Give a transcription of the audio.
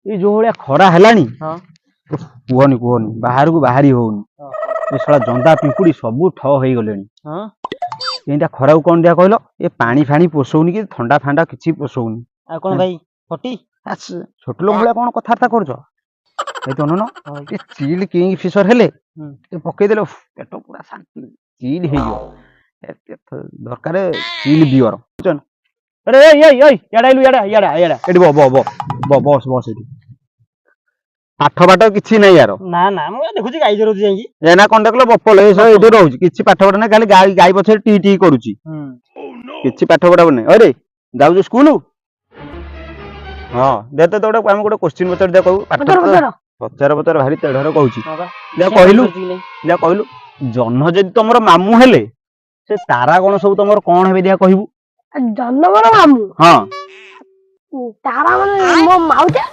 ये जो भलिया खरा हेलानी हाँ कुहनी कुहनी बाहर को बाहरी होउनी ए साला जंदा पिंकुड़ी सबू ठ होई गलेनी हाँ एंता खरा को कोन दिया कहलो ए पानी फानी पोसौनी कि ठंडा फांडा किछि पोसौनी आ कौन भाई फटी छोट लोक भलिया कोन कथार्ता करछ ए तो ननो हाँ ए चिल किंग फिशर हेले हम्म। ए पकई देलो पेट पूरा शांति चिल हेयो दरकार चिल बियर बुझन अरे ए ए ए याडा इलु याडा याडा याडा एडी बस बस एडी पाठ पाठ किछि नै यार ना ना मु देखुची गाई जरूर जाई एना कोन देखलो बपल ए सब एडी रहउची किछि पाठ पाठ नै खाली गाई गाई पछे टी टी करूची किछि पाठ पाठ नै अरे जाउ स्कूल हां देते तोडे हम गोटे क्वेश्चन पचार दे कहू पचार पचार भारी तेढर कहूची ले कहलु जन्म जदि तमरो मामू हेले से तारा कोन सब तमरो कोन हेबे दिया कहबू जन्म मोर मामू हां तारा माने मो माउजा